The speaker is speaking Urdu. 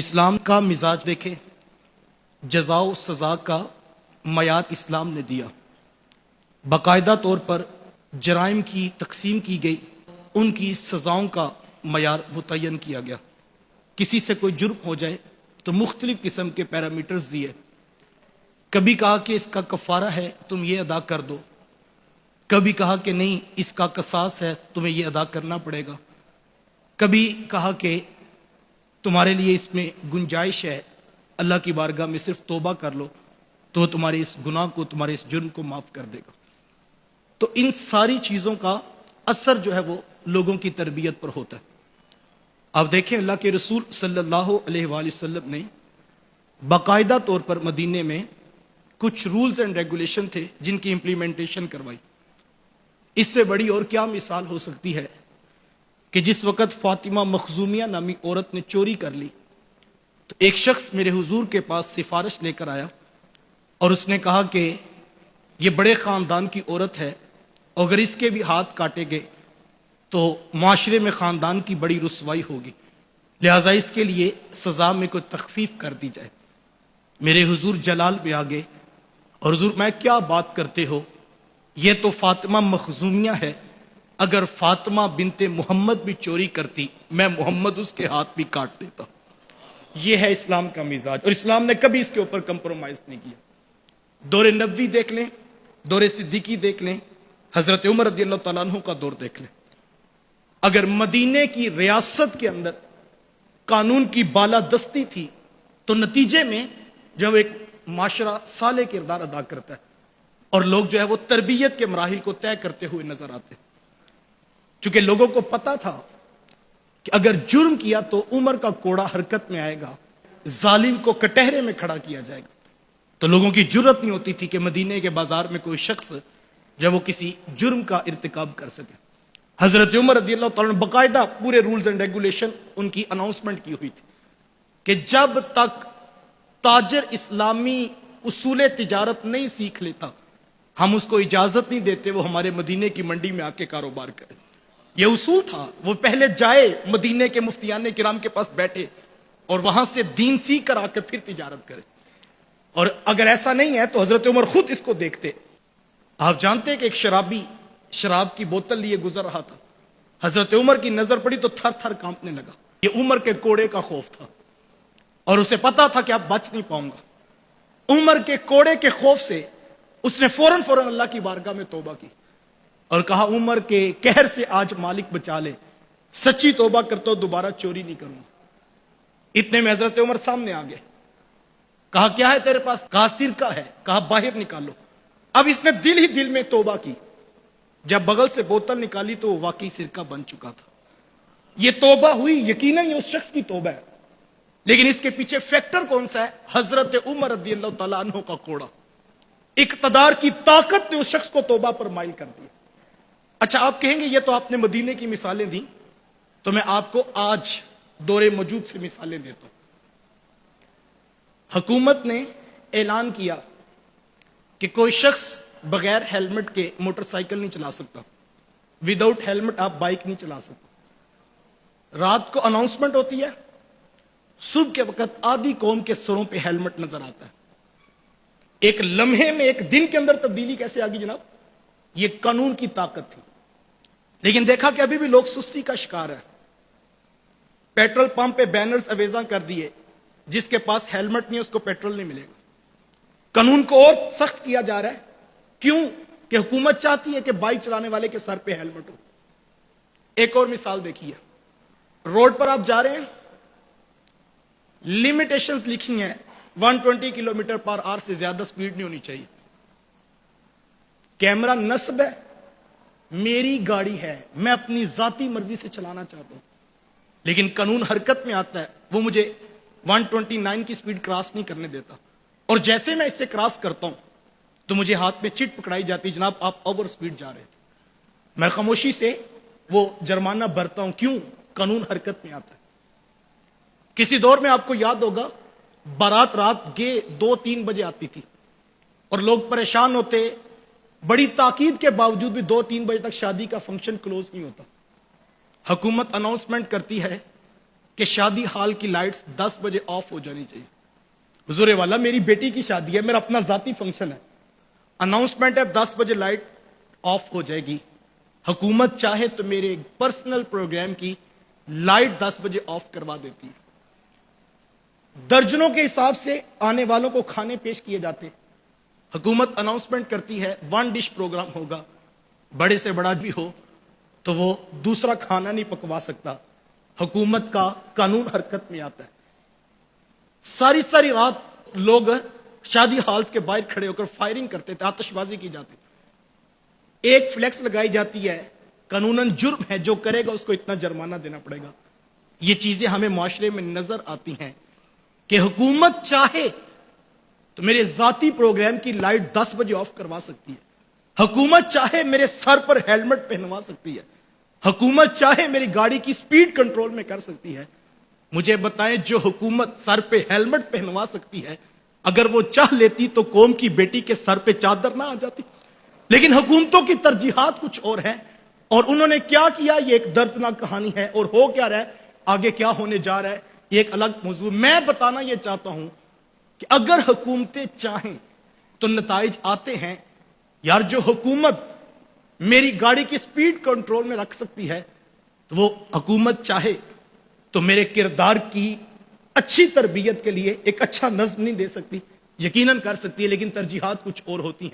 اسلام کا مزاج دیکھیں، جزا و سزا کا معیار اسلام نے دیا، باقاعدہ طور پر جرائم کی تقسیم کی گئی، ان کی سزاؤں کا معیار متعین کیا گیا۔ کسی سے کوئی جرم ہو جائے تو مختلف قسم کے پیرامیٹرز دیے، کبھی کہا کہ اس کا کفارہ ہے تم یہ ادا کر دو، کبھی کہا کہ نہیں اس کا قصاص ہے تمہیں یہ ادا کرنا پڑے گا، کبھی کہا کہ تمہارے لیے اس میں گنجائش ہے، اللہ کی بارگاہ میں صرف توبہ کر لو تو تمہارے اس گناہ کو، تمہارے اس جرم کو معاف کر دے گا۔ تو ان ساری چیزوں کا اثر جو ہے وہ لوگوں کی تربیت پر ہوتا ہے۔ آپ دیکھیں اللہ کے رسول صلی اللہ علیہ وآلہ وسلم نے باقاعدہ طور پر مدینے میں کچھ رولز اینڈ ریگولیشن تھے جن کی امپلیمنٹیشن کروائی۔ اس سے بڑی اور کیا مثال ہو سکتی ہے کہ جس وقت فاطمہ مخزومیہ نامی عورت نے چوری کر لی تو ایک شخص میرے حضور کے پاس سفارش لے کر آیا اور اس نے کہا کہ یہ بڑے خاندان کی عورت ہے، اگر اس کے بھی ہاتھ کاٹے گئے تو معاشرے میں خاندان کی بڑی رسوائی ہوگی، لہٰذا اس کے لیے سزا میں کوئی تخفیف کر دی جائے۔ میرے حضور جلال میں آ گئے اور حضور میں کیا بات کرتے ہو، یہ تو فاطمہ مخزومیہ ہے، اگر فاطمہ بنت محمد بھی چوری کرتی میں محمد اس کے ہاتھ بھی کاٹ دیتا۔ یہ ہے اسلام کا مزاج، اور اسلام نے کبھی اس کے اوپر کمپرومائز نہیں کیا۔ دور نبوی دیکھ لیں، دور صدیقی دیکھ لیں، حضرت عمر رضی اللہ تعالیٰ عنہ کا دور دیکھ لیں، اگر مدینے کی ریاست کے اندر قانون کی بالادستی تھی تو نتیجے میں جب ایک معاشرہ صالح کردار ادا کرتا ہے اور لوگ جو ہے وہ تربیت کے مراحل کو طے کرتے ہوئے نظر آتے، چونکہ لوگوں کو پتا تھا کہ اگر جرم کیا تو عمر کا کوڑا حرکت میں آئے گا، ظالم کو کٹہرے میں کھڑا کیا جائے گا، تو لوگوں کی جرت نہیں ہوتی تھی کہ مدینے کے بازار میں کوئی شخص جب وہ کسی جرم کا ارتکاب کر سکے۔ حضرت عمر رضی اللہ تعالیٰ نے باقاعدہ پورے رولز اینڈ ریگولیشن ان کی اناؤنسمنٹ کی ہوئی تھی کہ جب تک تاجر اسلامی اصول تجارت نہیں سیکھ لیتا ہم اس کو اجازت نہیں دیتے وہ ہمارے مدینے کی منڈی میں آ کے کاروبار کرے۔ یہ اصول تھا، وہ پہلے جائے مدینے کے مفتیان کرام کے پاس بیٹھے اور وہاں سے دین سیکھ کر آ کے پھر تجارت کرے، اور اگر ایسا نہیں ہے تو حضرت عمر خود اس کو دیکھتے۔ آپ جانتے ہیں کہ ایک شرابی شراب کی بوتل لیے گزر رہا تھا، حضرت عمر کی نظر پڑی تو تھر تھر کانپنے لگا۔ یہ عمر کے کوڑے کا خوف تھا اور اسے پتا تھا کہ اب بچ نہیں پاؤں گا۔ عمر کے کوڑے کے خوف سے اس نے فوراً اللہ کی بارگاہ میں توبہ کی اور کہا عمر کے قہر سے آج مالک بچا لے، سچی توبہ کرتا ہوں دوبارہ چوری نہیں کروں گا۔ اتنے میں حضرت عمر سامنے آ گئے، کہا کیا ہے تیرے پاس؟ کہا سرکہ ہے، کہا باہر نکالو۔ اب اس نے دل ہی دل میں توبہ کی، جب بغل سے بوتل نکالی تو وہ واقعی سرکہ بن چکا تھا۔ یہ توبہ ہوئی، یقیناً یہ اس شخص کی توبہ ہے، لیکن اس کے پیچھے فیکٹر کون سا ہے؟ حضرت عمر رضی اللہ تعالیٰ عنہ کا کوڑا، اقتدار کی طاقت نے اس شخص کو توبہ پر مائل کر دیا۔ اچھا آپ کہیں گے یہ تو آپ نے مدینے کی مثالیں دیں، تو میں آپ کو آج دور موجود سے مثالیں دیتا ہوں۔ حکومت نے اعلان کیا کہ کوئی شخص بغیر ہیلمٹ کے موٹر سائیکل نہیں چلا سکتا، وداؤٹ ہیلمٹ آپ بائک نہیں چلا سکتے۔ رات کو اناؤنسمنٹ ہوتی ہے، صبح کے وقت آدھی قوم کے سروں پہ ہیلمٹ نظر آتا ہے۔ ایک لمحے میں، ایک دن کے اندر تبدیلی کیسے آگی جناب؟ یہ قانون کی طاقت تھی، لیکن دیکھا کہ ابھی بھی لوگ سستی کا شکار ہے۔ پیٹرول پمپ پہ بینرز اویزاں کر دیے، جس کے پاس ہیلمٹ نہیں اس کو پیٹرول نہیں ملے گا۔ قانون کو اور سخت کیا جا رہا ہے، کیوں کہ حکومت چاہتی ہے کہ بائک چلانے والے کے سر پہ ہیلمٹ ہو۔ ایک اور مثال دیکھیے، روڈ پر آپ جا رہے ہیں، لمیٹیشنز لکھی ہیں 120 کلومیٹر پر آور سے زیادہ سپیڈ نہیں ہونی چاہیے۔ کیمرہ نصب ہے، میری گاڑی ہے، میں اپنی ذاتی مرضی سے چلانا چاہتا ہوں، لیکن قانون حرکت میں آتا ہے، وہ مجھے 129 کی سپیڈ کراس نہیں کرنے دیتا، اور جیسے میں اس سے کراس کرتا ہوں تو مجھے ہاتھ میں چٹ پکڑائی جاتی، جناب آپ اوور سپیڈ جا رہے تھے۔ میں خاموشی سے وہ جرمانہ بھرتا ہوں، کیوں؟ قانون حرکت میں آتا ہے۔ کسی دور میں آپ کو یاد ہوگا بارات رات کے 2-3 بجے آتی تھی اور لوگ پریشان ہوتے، بڑی تاکید کے باوجود بھی 2-3 بجے تک شادی کا فنکشن کلوز نہیں ہوتا۔ حکومت اناؤنسمنٹ کرتی ہے کہ شادی ہال کی لائٹس 10 بجے آف ہو جانی چاہیے. حضور والا میری بیٹی کی شادی ہے, میرا اپنا ذاتی فنکشن ہے, اناؤنسمنٹ ہے 10 بجے لائٹ آف ہو جائے گی. حکومت چاہے تو میرے پرسنل پروگرام کی لائٹ 10 بجے آف کروا دیتی ہے. درجنوں کے حساب سے آنے والوں کو کھانے پیش کیے جاتے. حکومت اناؤنسمنٹ کرتی ہے 1 ڈش پروگرام ہوگا, بڑے سے بڑا بھی ہو تو وہ دوسرا کھانا نہیں پکوا سکتا. حکومت کا قانون حرکت میں آتا ہے. ساری ساری رات لوگ شادی ہالز کے باہر کھڑے ہو کر فائرنگ کرتے تھے, آتش بازی کی جاتی. ایک فلیکس لگائی جاتی ہے, قانوناً جرم ہے, جو کرے گا اس کو اتنا جرمانہ دینا پڑے گا. یہ چیزیں ہمیں معاشرے میں نظر آتی ہیں کہ حکومت چاہے تو میرے ذاتی پروگرام کی لائٹ 10 بجے آف کروا سکتی ہے. حکومت چاہے میرے سر پر ہیلمٹ پہنوا سکتی ہے. حکومت چاہے میری گاڑی کی سپیڈ کنٹرول میں کر سکتی ہے. مجھے بتائیں, جو حکومت سر پہ ہیلمٹ پہنوا سکتی ہے, اگر وہ چاہ لیتی تو قوم کی بیٹی کے سر پہ چادر نہ آ جاتی. لیکن حکومتوں کی ترجیحات کچھ اور ہیں, اور انہوں نے کیا کیا یہ ایک دردناک کہانی ہے, اور ہو کیا رہا ہے, آگے کیا ہونے جا رہا ہے یہ ایک الگ موضوع. میں بتانا یہ چاہتا ہوں کہ اگر حکومتیں چاہیں تو نتائج آتے ہیں. یار جو حکومت میری گاڑی کی سپیڈ کنٹرول میں رکھ سکتی ہے, تو وہ حکومت چاہے تو میرے کردار کی اچھی تربیت کے لیے ایک اچھا نظم نہیں دے سکتی. یقیناً کر سکتی ہے, لیکن ترجیحات کچھ اور ہوتی ہیں.